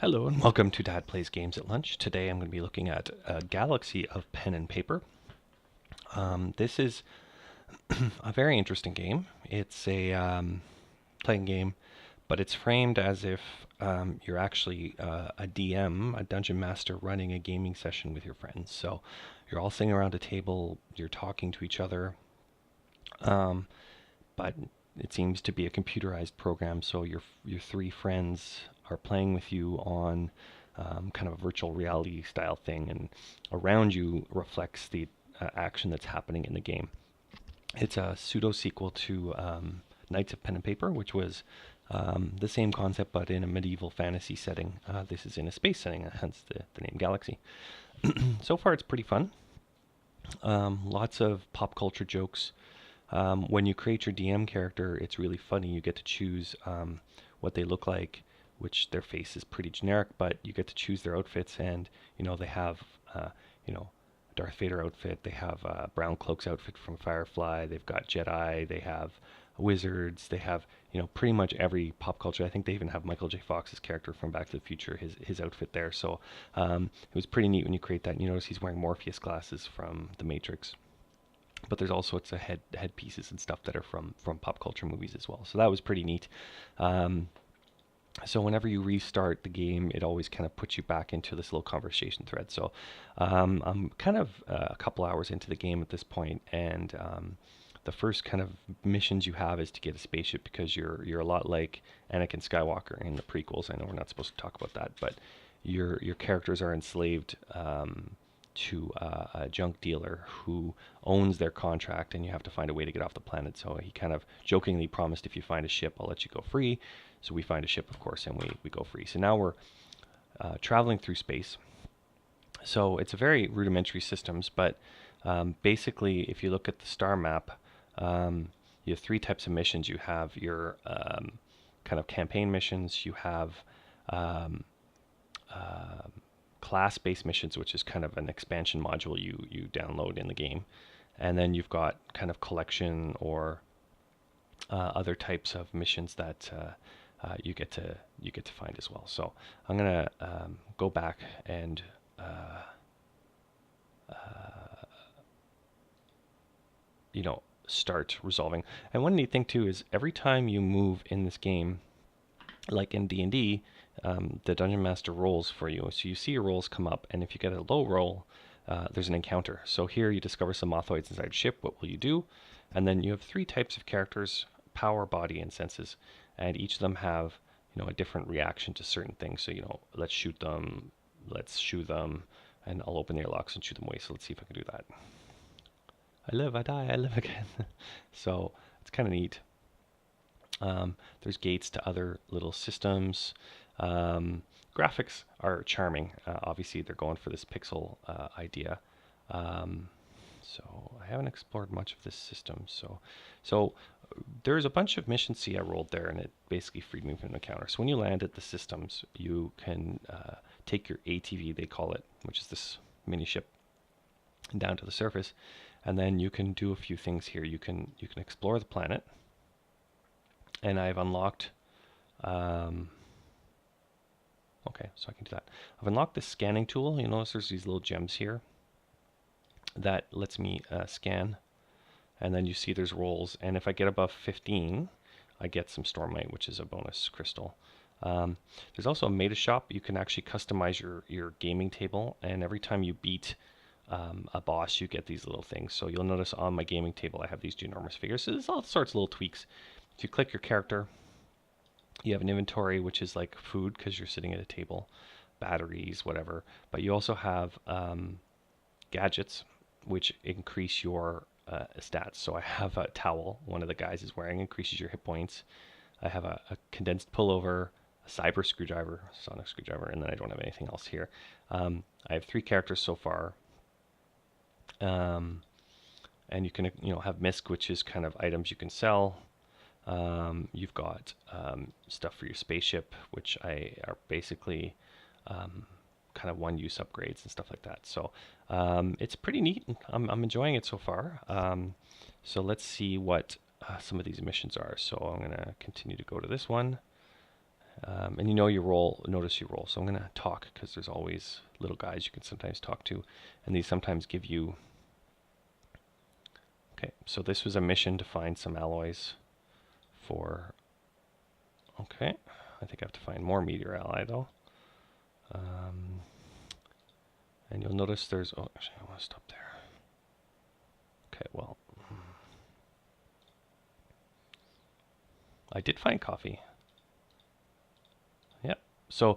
Hello and welcome to Dad Plays Games at Lunch. Today I'm going to be looking at a galaxy of pen and paper. This is a very interesting game. It's a playing game, but it's framed as if you're actually a DM, a dungeon master, running a gaming session with your friends. So you're all sitting around a table, you're talking to each other, um, but it seems to be a computerized program. So your three friends are playing with you on kind of a virtual reality style thing, and around you reflects the action that's happening in the game. It's a pseudo sequel to Knights of Pen and Paper, which was the same concept but in a medieval fantasy setting. This is in a space setting, hence the name Galaxy. So far, it's pretty fun. Lots of pop culture jokes. When you create your DM character, it's really funny. You get to choose what they look like, which their face is pretty generic, but you get to choose their outfits, and they have you know Darth Vader outfit. They have Brown Cloak's outfit from Firefly. They've got Jedi. They have wizards. They have pretty much every pop culture. I think they even have Michael J. Fox's character from Back to the Future, his outfit there. So it was pretty neat when you create that. And you notice he's wearing Morpheus glasses from The Matrix. But there's all sorts of headpieces and stuff that are from pop culture movies as well. So that was pretty neat. Um, so whenever you restart the game, it always kind of puts you back into this little conversation thread. So I'm kind of a couple hours into the game at this point, and the first kind of missions you have is to get a spaceship, because you're a lot like Anakin Skywalker in the prequels. I know we're not supposed to talk about that, but your characters are enslaved to a junk dealer who owns their contract, and you have to find a way to get off the planet. So he kind of jokingly promised, if you find a ship, I'll let you go free. So we find a ship, of course, and we go free. So now we're traveling through space. So it's a very rudimentary systems, but basically, if you look at the star map, you have three types of missions. You have your kind of campaign missions. You have um, uh, class-based missions, which is kind of an expansion module you download in the game, and then you've got kind of collection or other types of missions that you get to find as well. So I'm gonna go back and start resolving. And one neat thing too is every time you move in this game, like in D&D, the dungeon master rolls for you. So you see your rolls come up, and if you get a low roll, there's an encounter. So here you discover some Mothoids inside a ship. What will you do? And then you have three types of characters: power, body, and senses, and each of them have a different reaction to certain things. So let's shoot them, let's shoo them, and I'll open the airlocks and shoot them away. So let's see if I can do that. I live, I die, I live again. So it's kind of neat. There's gates to other little systems. Graphics are charming. Obviously, they're going for this pixel idea. Um, so I haven't explored much of this system. So there's a bunch of missions. See, I rolled there, and it basically freed me from the counter. So when you land at the systems, you can take your ATV, they call it, which is this mini ship, down to the surface, and then you can do a few things here. You can explore the planet, and I've unlocked. Okay, so I can do that. I've unlocked this scanning tool. You notice there's these little gems here that lets me scan, and then you see there's rolls, and if I get above 15, I get some Stormlight, which is a bonus crystal. There's also a meta shop. You can actually customize your gaming table, and every time you beat a boss, you get these little things. So you'll notice on my gaming table, I have these ginormous figures. So there's all sorts of little tweaks. If you click your character, you have an inventory, which is like food because you're sitting at a table, batteries, whatever. But you also have gadgets, which increase your stats. So I have a towel one of the guys is wearing, increases your hit points. I have a condensed pullover, a cyber screwdriver, sonic screwdriver, and then I don't have anything else here. I have three characters so far. And you can have misc, which is kind of items you can sell. You've got stuff for your spaceship, which are basically kind of one-use upgrades and stuff like that. So it's pretty neat. I'm enjoying it so far. So let's see what some of these missions are. So I'm going to continue to go to this one, And you know you roll, notice you roll. So I'm going to talk because there's always little guys you can sometimes talk to. And these sometimes give you... Okay, so this was a mission to find some alloys for... Okay, I think I have to find more meteor ally though. And you'll notice there's... Oh, actually I want to stop there. Okay, well... I did find coffee. Yep. So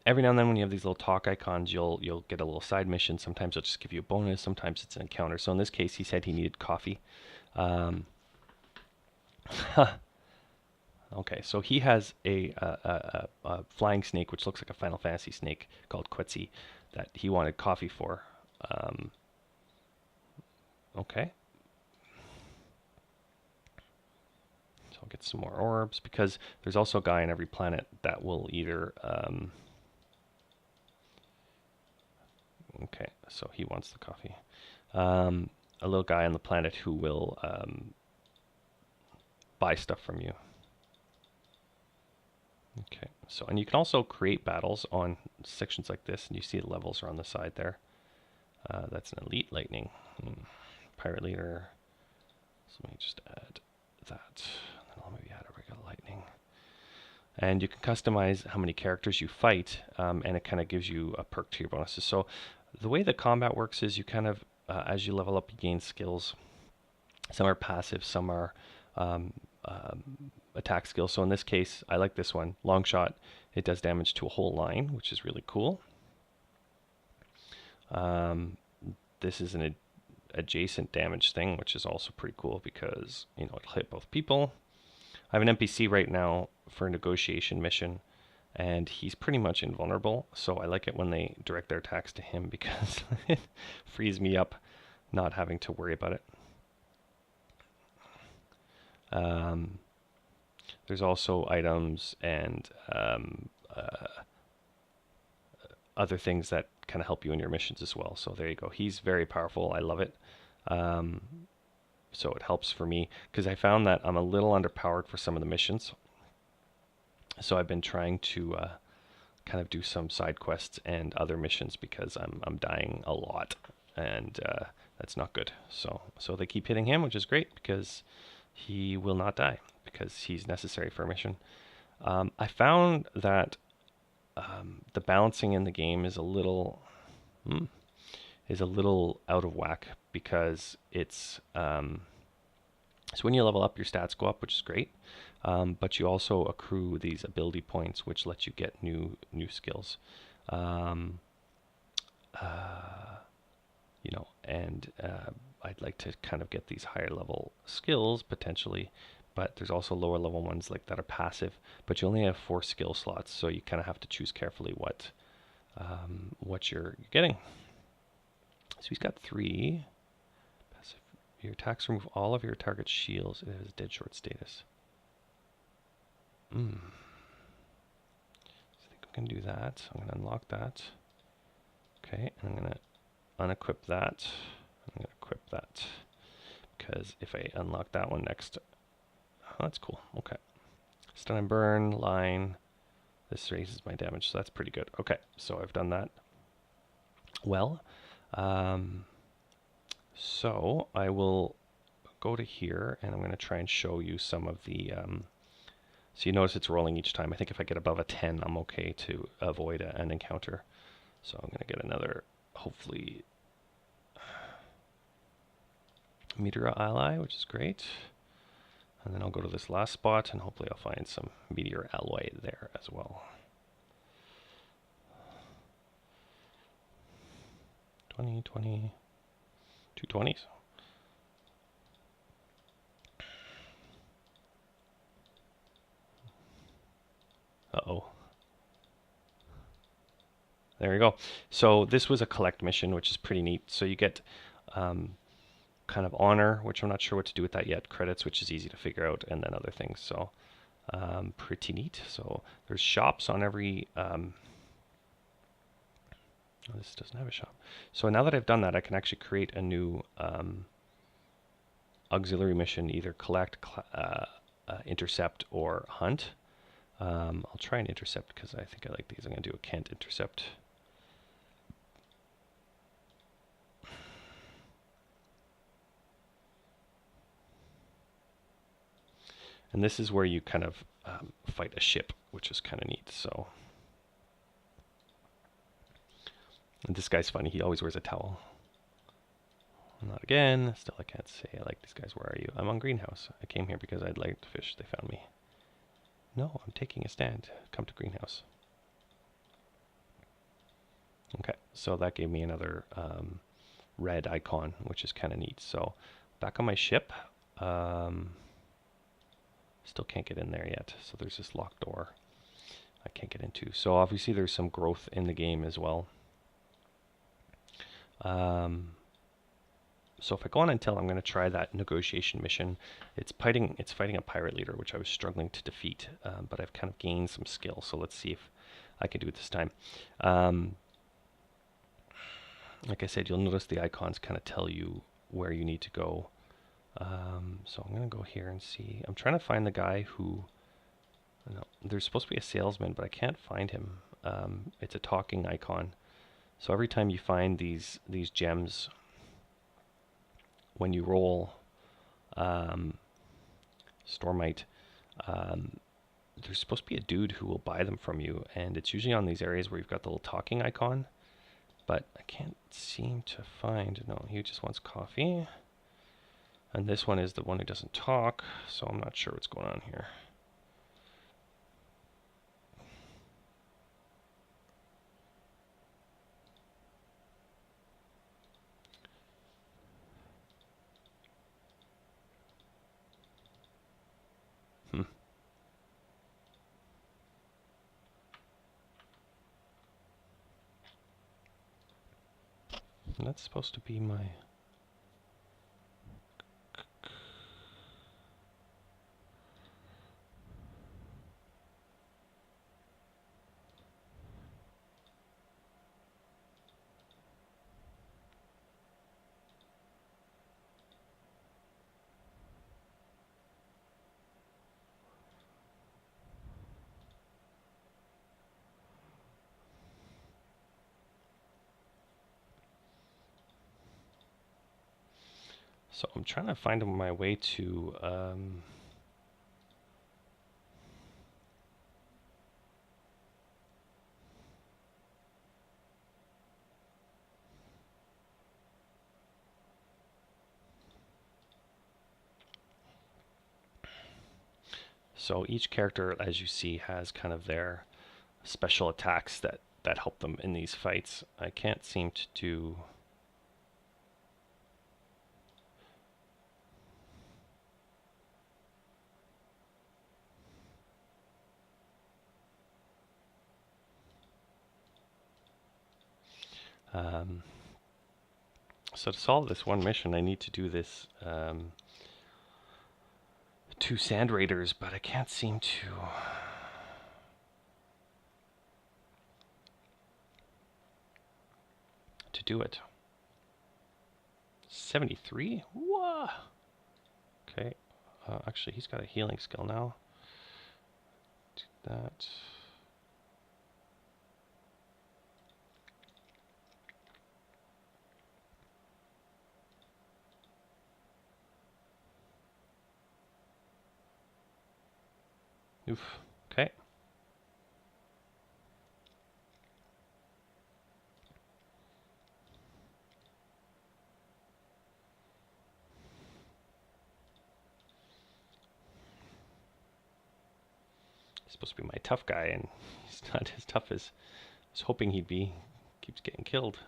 every now and then when you have these little talk icons, you'll get a little side mission. Sometimes it'll just give you a bonus. Sometimes it's an encounter. So in this case, he said he needed coffee. Okay, so he has a flying snake, which looks like a Final Fantasy snake called Quetzi, that he wanted coffee for. Okay. So I'll get some more orbs, because there's also a guy on every planet that will either... okay, so he wants the coffee. A little guy on the planet who will buy stuff from you. Okay, so, and you can also create battles on sections like this, and you see the levels are on the side there. That's an elite lightning. Pirate leader. So let me just add that. And then I'll maybe add a regular lightning. And you can customize how many characters you fight, and it kind of gives you a perk to your bonuses. So the way the combat works is you kind of, as you level up, you gain skills. Some are passive, some are attack skills. So in this case, I like this one, long shot. It does damage to a whole line, which is really cool. This is an adjacent damage thing, which is also pretty cool because, you know, it'll hit both people. I have an NPC right now for a negotiation mission, and he's pretty much invulnerable. So I like it when they direct their attacks to him because it frees me up not having to worry about it. There's also items and other things that kind of help you in your missions as well. So there you go. He's very powerful. I love it. So it helps for me because I found that I'm a little underpowered for some of the missions. So I've been trying to kind of do some side quests and other missions because I'm dying a lot, and that's not good. So they keep hitting him, which is great because he will not die because he's necessary for a mission. I found that the balancing in the game is a little out of whack because it's so when you level up, your stats go up, which is great, but you also accrue these ability points, which let you get new skills. You know, and I'd like to kind of get these higher level skills potentially, but there's also lower level ones like that are passive, but you only have 4 skill slots, so you kind of have to choose carefully what you're getting. So he's got 3 passive. Your attacks remove all of your target's shields. It has dead short status. So I think I'm gonna do that. I'm gonna unlock that. Okay, and I'm gonna unequip that. I'm gonna equip that because if I unlock that one next, oh, that's cool. Okay, stun and burn line. This raises my damage, so that's pretty good. Okay, so I've done that. Well, so I will go to here, and I'm going to try and show you some of the. So you notice it's rolling each time. I think if I get above a 10, I'm okay to avoid an encounter. So I'm going to get another, hopefully, meteor ally, which is great. And then I'll go to this last spot, and hopefully I'll find some meteor alloy there as well. 20, 20, 2 20s. Uh-oh. There you go. So this was a collect mission, which is pretty neat. So you get kind of honor, which I'm not sure what to do with that yet, credits, which is easy to figure out, and then other things. So pretty neat. So there's shops on every... oh, this doesn't have a shop. So now that I've done that, I can actually create a new auxiliary mission, either collect, intercept, or hunt. I'll try and intercept because I think I like these. I'm going to do a can't intercept. And this is where you kind of fight a ship, which is kind of neat. So, and this guy's funny. He always wears a towel. Not again. Still, I can't say I like these guys. Where are you? I'm on greenhouse. I came here because I'd like to fish. They found me. No, I'm taking a stand. Come to greenhouse. Okay, so that gave me another red icon, which is kind of neat. So back on my ship. Still can't get in there yet. So there's this locked door I can't get into. So obviously there's some growth in the game as well. So if I go on until I'm going to try that negotiation mission. It's fighting a pirate leader, which I was struggling to defeat, but I've kind of gained some skill. So let's see if I can do it this time. Like I said, you'll notice the icons kind of tell you where you need to go. So I'm going to go here and see. I'm trying to find the guy who... No, there's supposed to be a salesman, but I can't find him. It's a talking icon. So every time you find these gems, when you roll Stormite, there's supposed to be a dude who will buy them from you, and it's usually on these areas where you've got the little talking icon, but I can't seem to find... No, he just wants coffee. And this one is the one who doesn't talk, so I'm not sure what's going on here. That's supposed to be my... So I'm trying to find my way to... So each character, as you see, has kind of their special attacks that help them in these fights. I can't seem to do... So to solve this one mission, I need to do this 2 sand raiders, but I can't seem to do it. 73? Whoa! Okay. Actually, he's got a healing skill now. Do that. Oof. Okay. He's supposed to be my tough guy, and he's not as tough as I was hoping he'd be. Keeps getting killed.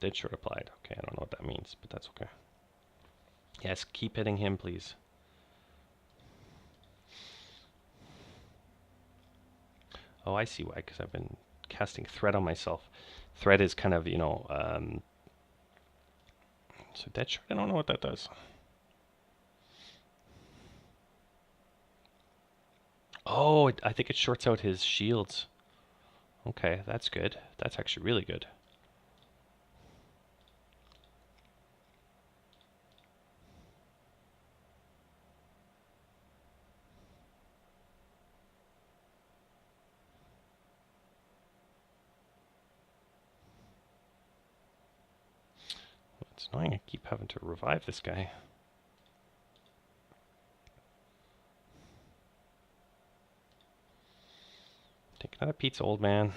Dead short applied. Okay, I don't know what that means, but that's okay. Yes, keep hitting him, please. Oh, I see why, because I've been casting threat on myself. Threat is kind of, so dead short, I don't know what that does. Oh, I think it shorts out his shields. Okay, that's good. That's actually really good. It's annoying I keep having to revive this guy. Take another pizza, old man.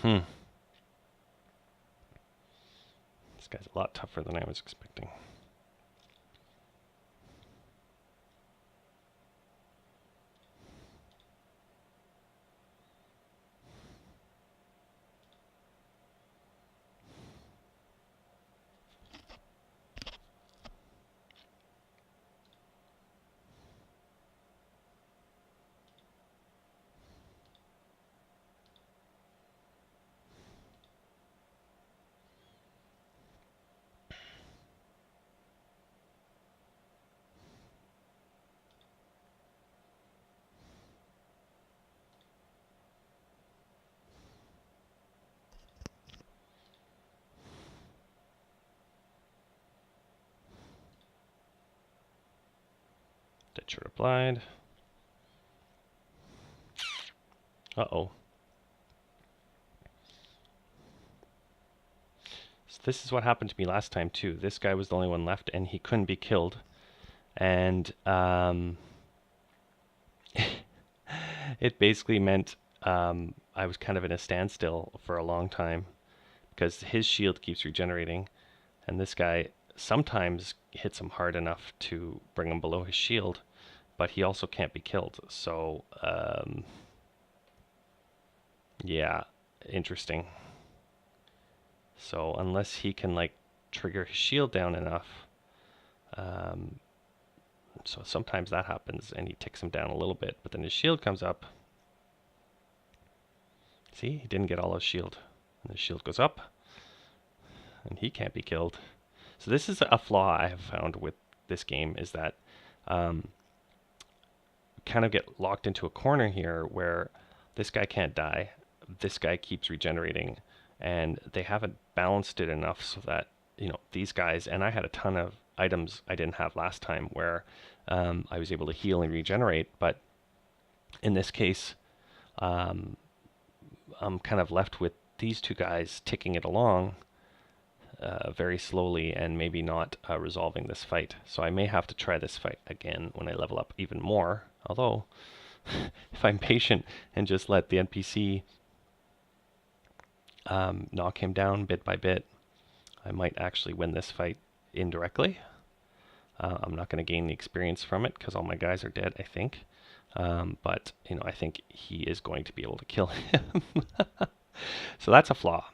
Hmm. This guy's a lot tougher than I was expecting. Dead short applied. Uh-oh. So this is what happened to me last time too. This guy was the only one left and he couldn't be killed. And it basically meant I was kind of in a standstill for a long time because his shield keeps regenerating and this guy sometimes hits him hard enough to bring him below his shield, but he also can't be killed. So yeah, interesting. So unless he can like trigger his shield down enough, so sometimes that happens and he ticks him down a little bit, but then his shield comes up. See, he didn't get all his shield. And the shield goes up and he can't be killed. So this is a flaw I have found with this game, is that kind of get locked into a corner here where this guy can't die, this guy keeps regenerating, and they haven't balanced it enough so that, these guys, and I had a ton of items I didn't have last time where I was able to heal and regenerate, but in this case, I'm kind of left with these two guys ticking it along very slowly and maybe not resolving this fight. So I may have to try this fight again when I level up even more. Although, if I'm patient and just let the NPC knock him down bit by bit, I might actually win this fight indirectly. I'm not going to gain the experience from it because all my guys are dead, I think. But, I think he is going to be able to kill him. So that's a flaw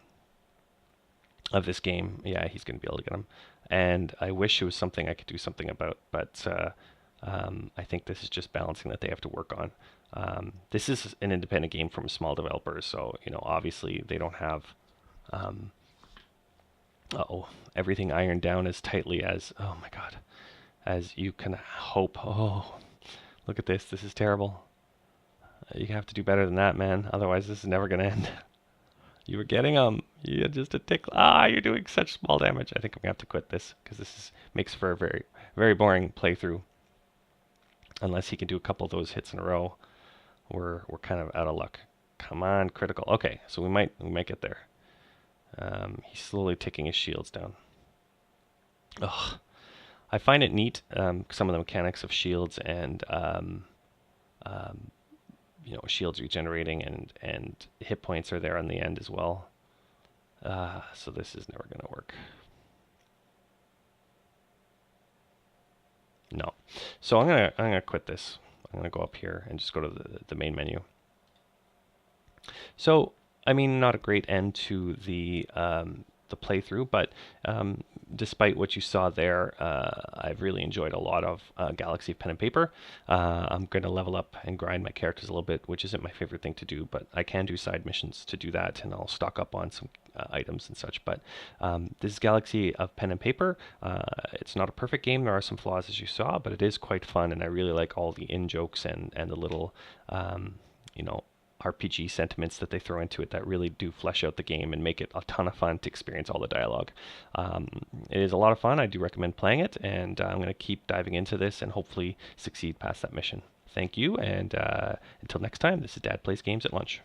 of this game. Yeah, he's going to be able to get him. And I wish it was something I could do something about, but I think this is just balancing that they have to work on. This is an independent game from small developers, so obviously they don't have everything ironed down as tightly as, oh my god, as you can hope. Oh, look at this. This is terrible. You have to do better than that, man. Otherwise, this is never going to end. You were getting you had just a tickle. You're doing such small damage. I think I'm gonna have to quit this because this makes for a very, very boring playthrough. Unless he can do a couple of those hits in a row, we're kind of out of luck. Come on, critical. Okay, so we might get there. He's slowly ticking his shields down. Ugh. I find it neat, some of the mechanics of shields and shields regenerating and hit points are there on the end as well. So this is never going to work. No. So I'm gonna quit this. I'm gonna go up here and just go to the main menu. So, I mean, not a great end to the playthrough, but despite what you saw there, I've really enjoyed a lot of Galaxy of Pen and Paper. I'm going to level up and grind my characters a little bit, which isn't my favorite thing to do, but I can do side missions to do that, and I'll stock up on some items and such. But this is Galaxy of Pen and Paper. It's not a perfect game. There are some flaws, as you saw, but it is quite fun, and I really like all the in-jokes and the little, you know, RPG sentiments that they throw into it that really do flesh out the game and make it a ton of fun to experience all the dialogue. It is a lot of fun. I do recommend playing it, and I'm going to keep diving into this and hopefully succeed past that mission. Thank you, and until next time, this is Dad Plays Games at Lunch.